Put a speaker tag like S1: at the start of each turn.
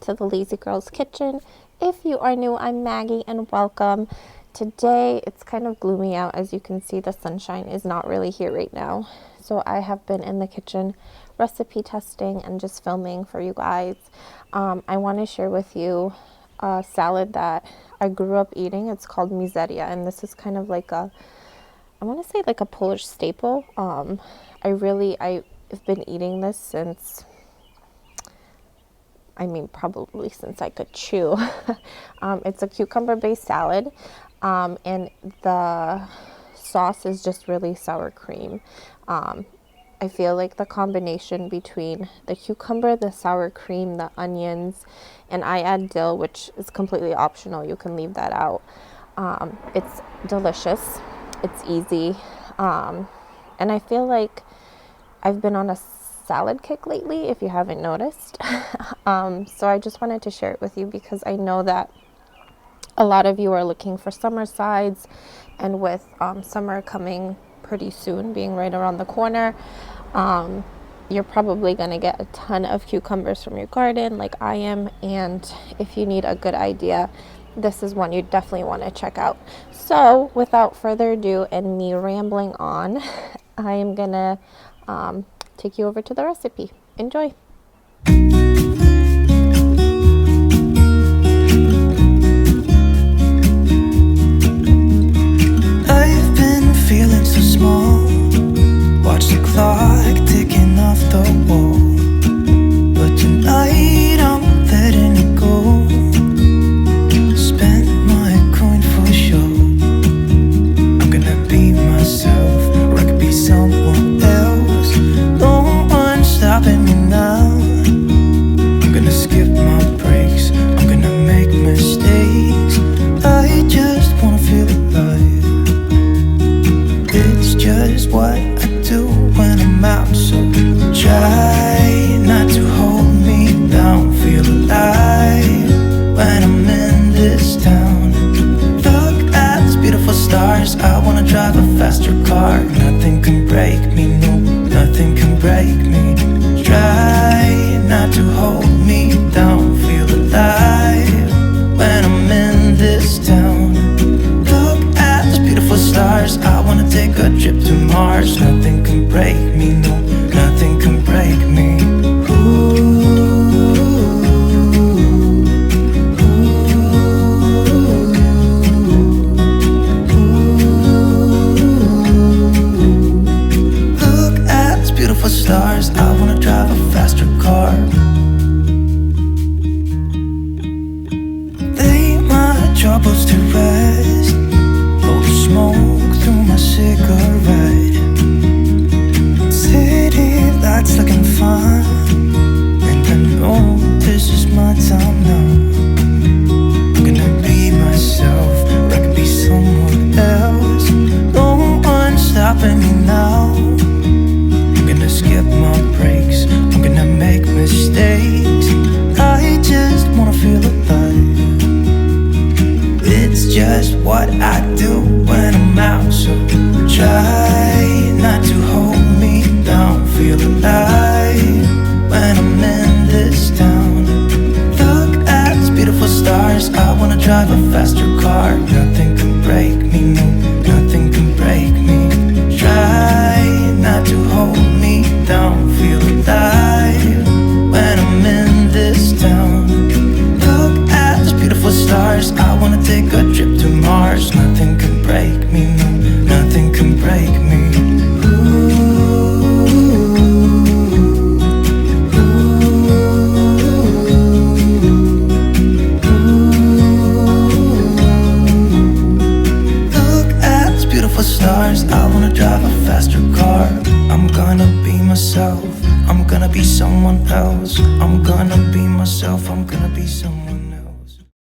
S1: to the Lazy Girl's Kitchen. If you are new, I'm Maggie and welcome. Today it's kind of gloomy out. As you can see, the sunshine is not really here right now. So I have been in the kitchen recipe testing and just filming for you guys. I want to share with you a salad that I grew up eating. It's called Mizeria, and this is kind of like I want to say like a Polish staple. I've been eating this since, probably since I could chew. It's a cucumber-based salad, and the sauce is just really sour cream. I feel like the combination between the cucumber, the sour cream, the onions, and I add dill, which is completely optional. You can leave that out. It's delicious. It's easy. And I feel like I've been on a salad kick lately, if you haven't noticed. So I just wanted to share it with you because I know that a lot of you are looking for summer sides, and with summer coming pretty soon, being right around the corner, you're probably going to get a ton of cucumbers from your garden like I am, and if you need a good idea, this is one you definitely want to check out. So without further ado and me rambling on, I am gonna take you over to the recipe. Enjoy.
S2: I've been feeling so small. Watch the clock ticking off the wall, but tonight I'm letting it go. Spend my coin for sure. I'm gonna be myself, or I could be someone else. No one's stopping me now. I'm gonna skip my breaks, I'm gonna make mistakes. I just wanna feel alive. It's just what I do when I'm out, so try not to hold me down. Feel alive when I'm in this town. Look at these beautiful stars. I wanna drive a faster car. Nothing can break me, no, nothing can break me. Try not to hold me down. Feel alive when I'm in this town. Look at these beautiful stars. I wanna take a trip to Mars. Nothing can break me, no, nothing can break me. Look at these beautiful stars. I wanna drive a faster car. Lay my troubles to rest. Blow the smoke through my cigarette. City lights looking fine, and I know this is my time now. I'm gonna be myself, or I could be someone else. No one's stopping me now. I'm gonna skip my breaks, I'm gonna make mistakes. I just wanna feel alive. It's just what I do when I'm out, so try not to hold me down. Feel alive when I'm in this town. Look at these beautiful stars. I wanna drive a faster car. Nothing can break me, no, nothing can break me. Try not to hold me down. Feel alive when I'm in this town. Look at these beautiful stars. I wanna take a trip to Mars. Nothing can break me, no, nothing can break me. Look at these beautiful stars. I wanna drive a faster car. I'm gonna be myself, I'm gonna be someone else. I'm gonna be myself, I'm gonna be someone